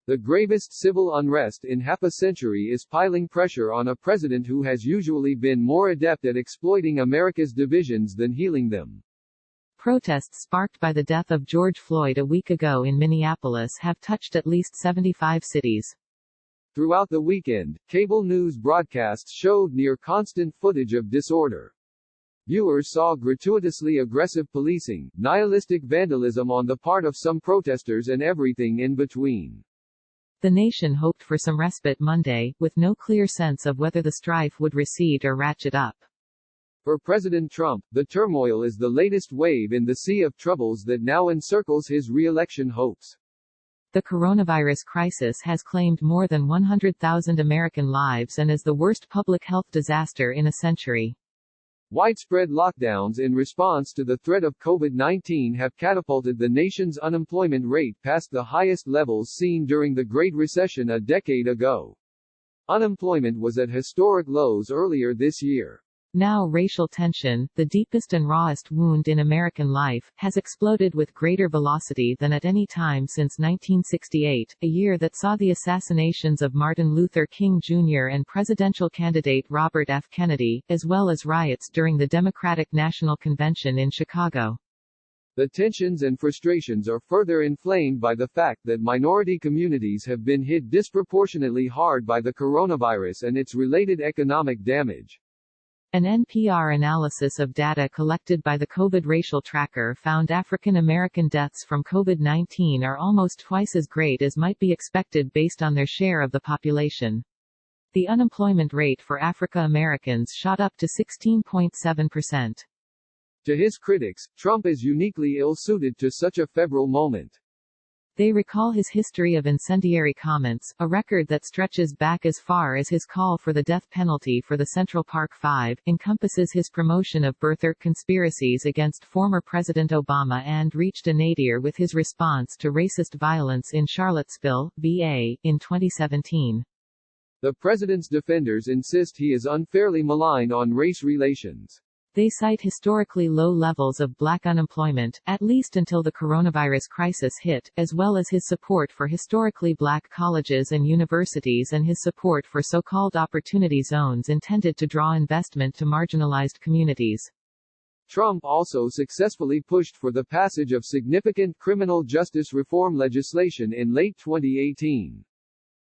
The gravest civil unrest in half a century is piling pressure on a president who has usually been more adept at exploiting America's divisions than healing them. Protests sparked by the death of George Floyd a week ago in Minneapolis have touched at least 75 cities. Throughout the weekend, cable news broadcasts showed near constant footage of disorder. Viewers saw gratuitously aggressive policing, nihilistic vandalism on the part of some protesters and everything in between. The nation hoped for some respite Monday, with no clear sense of whether the strife would recede or ratchet up. For President Trump, the turmoil is the latest wave in the sea of troubles that now encircles his re-election hopes. The coronavirus crisis has claimed more than 100,000 American lives and is the worst public health disaster in a century. Widespread lockdowns in response to the threat of COVID-19 have catapulted the nation's unemployment rate past the highest levels seen during the Great Recession a decade ago. Unemployment was at historic lows earlier this year. Now racial tension, the deepest and rawest wound in American life, has exploded with greater velocity than at any time since 1968, a year that saw the assassinations of Martin Luther King Jr. and presidential candidate Robert F. Kennedy, as well as riots during the Democratic National Convention in Chicago. The tensions and frustrations are further inflamed by the fact that minority communities have been hit disproportionately hard by the coronavirus and its related economic damage. An NPR analysis of data collected by the COVID Racial Tracker found African American deaths from COVID-19 are almost twice as great as might be expected based on their share of the population. The unemployment rate for African Americans shot up to 16.7%. To his critics, Trump is uniquely ill-suited to such a febrile moment. They recall his history of incendiary comments, a record that stretches back as far as his call for the death penalty for the Central Park Five, encompasses his promotion of birther conspiracies against former President Obama and reached a nadir with his response to racist violence in Charlottesville, VA, in 2017. The president's defenders insist he is unfairly maligned on race relations. They cite historically low levels of black unemployment, at least until the coronavirus crisis hit, as well as his support for historically black colleges and universities and his support for so-called opportunity zones intended to draw investment to marginalized communities. Trump also successfully pushed for the passage of significant criminal justice reform legislation in late 2018.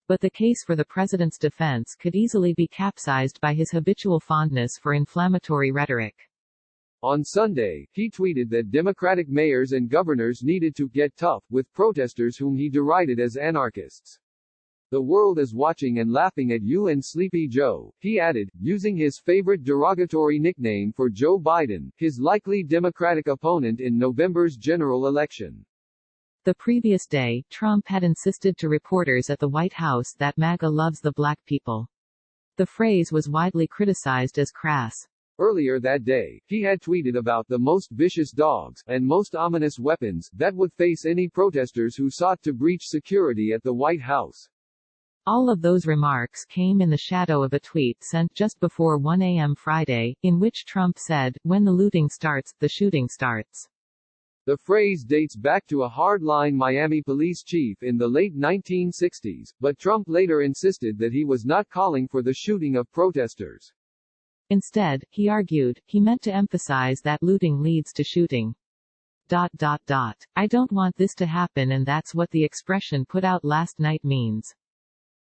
But the case for the president's defense could easily be capsized by his habitual fondness for inflammatory rhetoric. On Sunday, he tweeted that Democratic mayors and governors needed to get tough with protesters whom he derided as anarchists. "The world is watching and laughing at you and Sleepy Joe," he added, using his favorite derogatory nickname for Joe Biden, his likely Democratic opponent in November's general election. The previous day, Trump had insisted to reporters at the White House that MAGA loves the black people. The phrase was widely criticized as crass. Earlier that day, he had tweeted about the most vicious dogs, and most ominous weapons, that would face any protesters who sought to breach security at the White House. All of those remarks came in the shadow of a tweet sent just before 1 a.m. Friday, in which Trump said, "When the looting starts, the shooting starts." The phrase dates back to a hard-line Miami police chief in the late 1960s, but Trump later insisted that he was not calling for the shooting of protesters. Instead, he argued, he meant to emphasize that looting leads to shooting. I don't want this to happen, and that's what the expression "put out last night" means.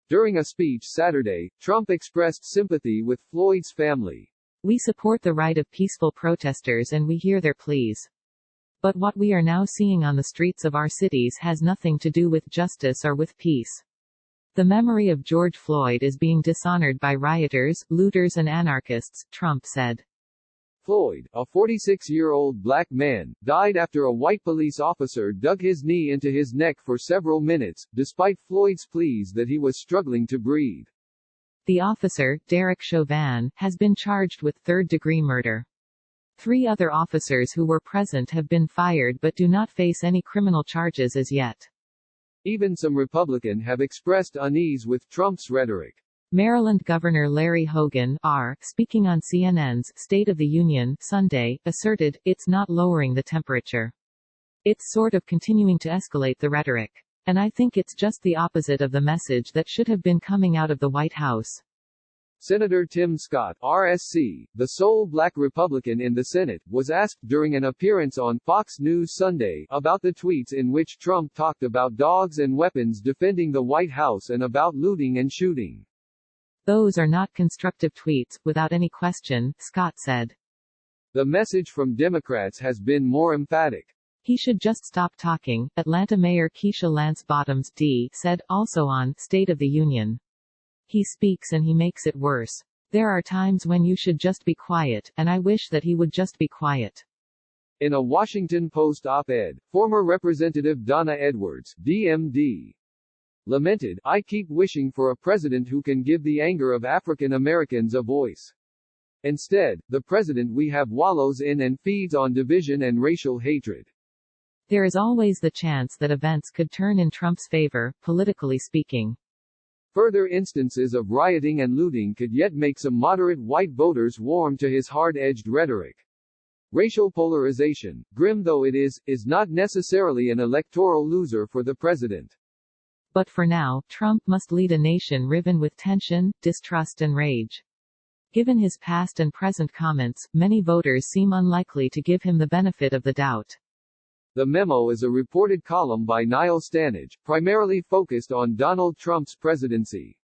During a speech Saturday, Trump expressed sympathy with Floyd's family. "We support the right of peaceful protesters and we hear their pleas. But what we are now seeing on the streets of our cities has nothing to do with justice or with peace. The memory of George Floyd is being dishonored by rioters, looters and anarchists," Trump said. Floyd, a 46-year-old black man, died after a white police officer dug his knee into his neck for several minutes, despite Floyd's pleas that he was struggling to breathe. The officer, Derek Chauvin, has been charged with third-degree murder. 3 other officers who were present have been fired but do not face any criminal charges as yet. Even some Republicans have expressed unease with Trump's rhetoric. Maryland Governor Larry Hogan, speaking on CNN's State of the Union Sunday, asserted, "It's not lowering the temperature. It's sort of continuing to escalate the rhetoric." And I think it's just the opposite of the message that should have been coming out of the White House. Senator Tim Scott, RSC, the sole black Republican in the Senate, was asked during an appearance on Fox News Sunday about the tweets in which Trump talked about dogs and weapons defending the White House and about looting and shooting. Those are not constructive tweets, without any question, Scott said. The message from Democrats has been more emphatic. He should just stop talking, Atlanta Mayor Keisha Lance Bottoms, D., said, also on State of the Union. He speaks and he makes it worse. There are times when you should just be quiet, and I wish that he would just be quiet. In a Washington Post op-ed, former Representative Donna Edwards, DMD, lamented, "I keep wishing for a president who can give the anger of African Americans a voice. Instead, the president we have wallows in and feeds on division and racial hatred." There is always the chance that events could turn in Trump's favor, politically speaking. Further instances of rioting and looting could yet make some moderate white voters warm to his hard-edged rhetoric. Racial polarization, grim though it is not necessarily an electoral loser for the president. But for now, Trump must lead a nation riven with tension, distrust and rage. Given his past and present comments, many voters seem unlikely to give him the benefit of the doubt. The Memo is a reported column by Niall Stanage, primarily focused on Donald Trump's presidency.